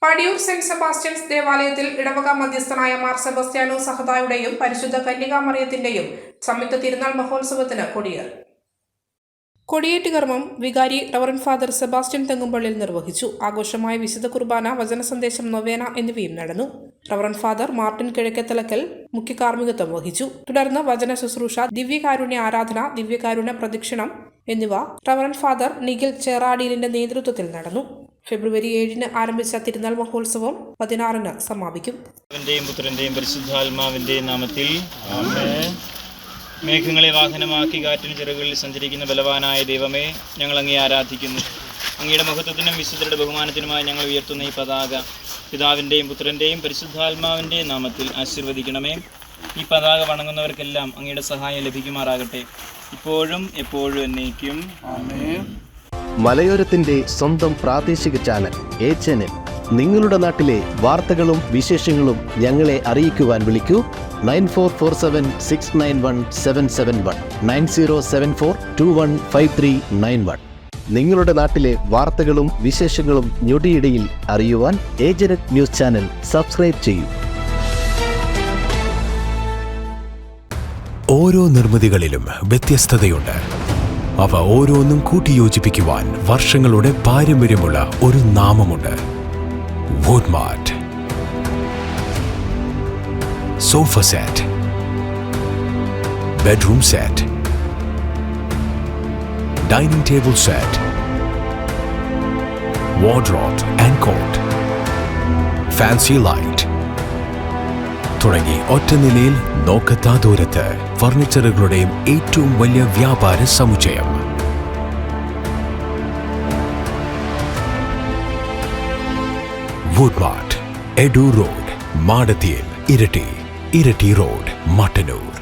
Padiyoor saint Sebastian's ദേവാലയത്തിൽ ഇടവക മധ്യസ്ഥനായ Mar Sebastiano സഹദായുടെയും പരിശുദ്ധ കന്യകാമറിയത്തിന്റെയും സംയുക്ത തിരുനാൾ മഹോത്സവത്തിന് കൊടിയേറി. കൊടിയേറ്റ് കർമ്മം വികാരി റവറന്റ് ഫാദർ സെബാസ്റ്റ്യൻ തെങ്ങുംപള്ളിൽ നിർവഹിച്ചു. ആഘോഷമായ വിശുദ്ധ കുർബാന, വചനസന്ദേശം, നൊവേന എന്നിവയും നടന്നു. റവറന്റ് ഫാദർ മാർട്ടിൻ കിഴക്കേത്തലക്കൽ മുഖ്യ കാർമ്മികത്വം വഹിച്ചു. തുടർന്ന് വചന ശുശ്രൂഷ, ദിവ്യകാരുണ്യ ആരാധന, ദിവ്യകാരുണ്യ പ്രദക്ഷിണം എന്നിവ റവറന്റ് ഫാദർ നിഖിൽ ചേറാടിയിലിന്റെ നേതൃത്വത്തിൽ നടന്നു. ഫെബ്രുവരി 7 ആരംഭിച്ച തിരുനാൾ മഹോത്സവം 16 സമാപിക്കും. പുത്രന്റെയും പരിശുദ്ധാത്മാവിന്റെയും നാമത്തിൽ ആമേൻ. മേഘങ്ങളെ വാഹനമാക്കി കാറ്റിന് ചിറകുകളിൽ സഞ്ചരിക്കുന്ന ബലവാനായ ദൈവമേ, ഞങ്ങൾ അങ്ങേ ആരാധിക്കുന്നു. അങ്ങയുടെ മഹത്വത്തിനും വിശുദ്ധരുടെ ബഹുമാനത്തിനുമായി ഞങ്ങൾ ഉയർത്തുന്ന ഈ പതാക പിതാവിൻ്റെയും പുത്രൻ്റെയും പരിശുദ്ധാത്മാവിൻ്റെയും നാമത്തിൽ ആശീർവദിക്കണമേ. ഈ പതാക വണങ്ങുന്നവർക്കെല്ലാം അങ്ങയുടെ സഹായം ലഭിക്കുമാറാകട്ടെ, ഇപ്പോഴും എപ്പോഴും എന്നേക്കും ആമേൻ. മലയോരത്തിന്റെ സ്വന്തം പ്രാദേശിക ചാനൽ HNN. നിങ്ങളുടെ നാട്ടിലെ വാർത്തകളും വിശേഷങ്ങളും ഞങ്ങളെ അറിയിക്കുവാൻ വിളിക്കൂ 9447691771 9074215391. നിങ്ങളുടെ നാട്ടിലെ വാർത്തകളും വിശേഷങ്ങളും ഞൊടിയിടയിൽ അറിയുവാൻ ഏജനറ്റ് ന്യൂസ് ചാനൽ സബ്സ്ക്രൈബ് ചെയ്യൂ. ഓരോ നിർമ്മിതികളിലും വ്യത്യസ്തതയുണ്ട്. അവ ഓരോന്നും കൂട്ടിയോജിപ്പിക്കുവാൻ വർഷങ്ങളുടെ പാരമ്പര്യമുള്ള ഒരു നാമമുണ്ട്, Woodmart. Sofa set, bedroom set, dining table set, wardrobe and cot, fancy light തുടങ്ങി ഒറ്റ നിലയിൽ നോക്കത്താ ദൂരത്ത് ഫർണിച്ചറുകളുടെയും ഏറ്റവും വലിയ വ്യാപാര സമുച്ചയം. വുഡ്മാർട്ട്, എഡു റോഡ്, മാടത്തിയിൽ, ഇരട്ടി റോഡ്, മട്ടന്നൂർ.